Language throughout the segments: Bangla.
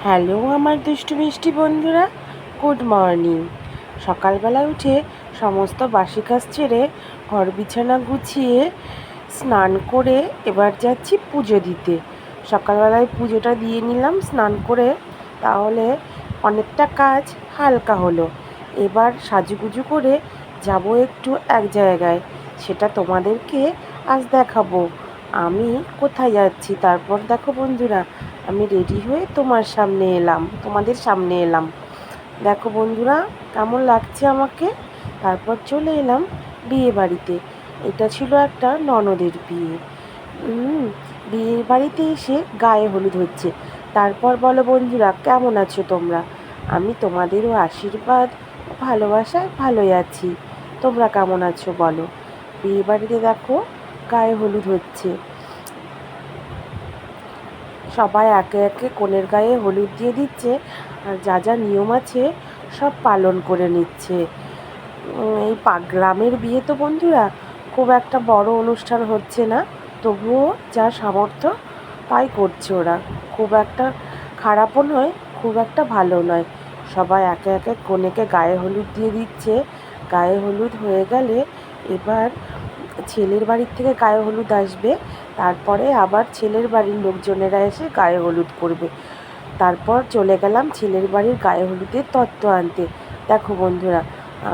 হ্যালো আমার দুষ্টু মিষ্টি বন্ধুরা, গুড মর্নিং। সকালবেলা উঠে সমস্ত বাসি কাজ ছেড়ে ঘর বিছানা গুছিয়ে স্নান করে এবার যাচ্ছি পুজো দিতে। সকালবেলায় পুজোটা দিয়ে নিলাম স্নান করে, তাহলে অনেকটা কাজ হালকা হলো। এবার সাজুগুজু করে যাব একটু এক জায়গায়, সেটা তোমাদেরকে আজ দেখাবো আমি কোথায় যাচ্ছি। তারপর দেখো বন্ধুরা, আমি রেডি হয়ে তোমাদের সামনে এলাম। দেখো বন্ধুরা কেমন লাগছে আমাকে। তারপর চলে এলাম বিয়ে বাড়িতে। এটা ছিল একটা ননদের বিয়ে। বিয়ের বাড়িতে এসে গায়ে হলুদ হচ্ছে। তারপর বলো বন্ধুরা, কেমন আছো তোমরা? আমি তোমাদেরও আশীর্বাদ ও ভালোবাসায় ভালোই আছি। তোমরা কেমন আছো বলো? বিয়ে বাড়িতে দেখো গায়ে হলুদ হচ্ছে। সবাই একে একে কনের গায়ে হলুদ দিয়ে দিচ্ছে, আর যা যা নিয়ম আছে সব পালন করে নিচ্ছে। এই গ্রামের বিয়ে তো বন্ধুরা খুব একটা বড় অনুষ্ঠান হচ্ছে না, তবুও যা সামর্থ্য তাই করছে ওরা। খুব একটা খারাপও নয়, খুব একটা ভালো নয়। সবাই একে একে কনেকে গায়ে হলুদ দিয়ে দিচ্ছে। গায়ে হলুদ হয়ে গেলে এবার ছেলের বাড়ির থেকে গায়ে হলুদ আসবে, তারপরে আবার ছেলের বাড়ির লোকজনেরা এসে গায়ে হলুদ করবে। তারপর চলে গেলাম ছেলের বাড়ির গায়ে হলুদের তত্ত্ব আনতে। দেখো বন্ধুরা,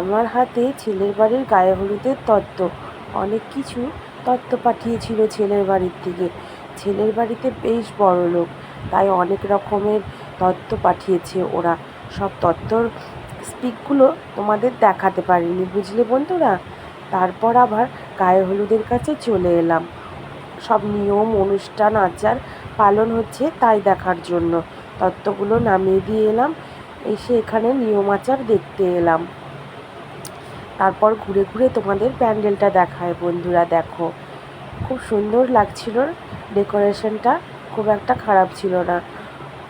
আমার হাতে ছেলের বাড়ির গায়ে হলুদের তত্ত্ব। অনেক কিছু তত্ত্ব পাঠিয়েছিল ছেলের বাড়ির থেকে। ছেলের বাড়িতে বেশ বড় লোক, তাই অনেক রকমের তত্ত্ব পাঠিয়েছে ওরা। সব তত্ত্বর স্পিকগুলো তোমাদের দেখাতে পারিনি, বুঝলে বন্ধুরা। তারপর আবার গায়ে হলুদের কাছে চলে এলাম। সব নিয়ম অনুষ্ঠান আচার পালন হচ্ছে তাই দেখার জন্য তত্ত্বগুলো নামিয়ে দিয়ে এলাম। এসে এখানে নিয়ম আচার দেখতে এলাম। তারপর ঘুরে ঘুরে তোমাদের প্যান্ডেলটা দেখায় বন্ধুরা। দেখো খুব সুন্দর লাগছিল, ডেকোরেশনটা খুব একটা খারাপ ছিল না,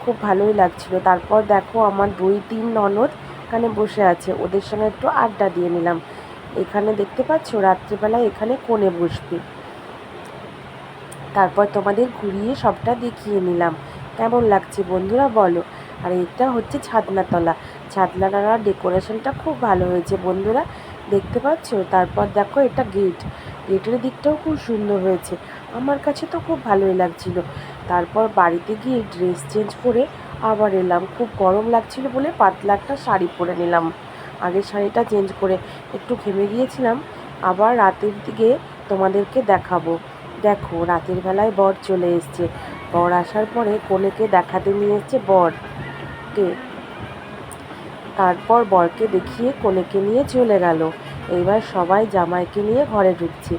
খুব ভালোই লাগছিল। তারপর দেখো আমার 2-3 ননদ এখানে বসে আছে, ওদের সঙ্গে একটু আড্ডা দিয়ে নিলাম। এখানে দেখতে পাচ্ছ রাত্রিবেলায় এখানে কোণে বসবে। তারপর তোমাদের ঘুরিয়ে সবটা দেখিয়ে নিলাম। কেমন লাগছে বন্ধুরা বলো? আর এটা হচ্ছে ছাদনাতলা। ছাদনাতলার ডেকোরেশনটা খুব ভালো হয়েছে বন্ধুরা, দেখতে পাচ্ছ। তারপর দেখো এটা গেট, গেটের দিকটাও খুব সুন্দর হয়েছে, আমার কাছে তো খুব ভালোই লাগছিল। তারপর বাড়িতে গিয়ে ড্রেস চেঞ্জ করে আবার এলাম। খুব গরম লাগছিল বলে পাতলা একটা শাড়ি পরে নিলাম। আগের শাড়িটা চেঞ্জ করে একটু ঘেমে গিয়েছিলাম। আবার রাতের দিকে তোমাদেরকে দেখাবো। দেখো রাতের বেলায় বর চলে এসছে। বর আসার পরে কনেকে দেখাতে নিয়ে এসছে বরকে। তারপর বরকে দেখিয়ে কনেকে নিয়ে চলে গেল। এইবার সবাই জামাইকে নিয়ে ঘরে ঢুকছে।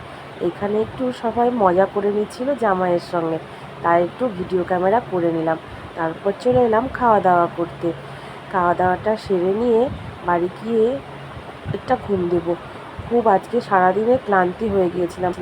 এখানে একটু সবাই মজা করে নিচ্ছিল জামাইয়ের সঙ্গে, তাই একটু ভিডিও ক্যামেরা করে নিলাম। তারপর চলে এলাম খাওয়া দাওয়া করতে। খাওয়া দাওয়াটা সেরে নিয়ে বাড়ি গিয়ে একটা ঘুম দেবো। খুব আজকে সারাদিনে ক্লান্তি হয়ে গিয়েছিলাম।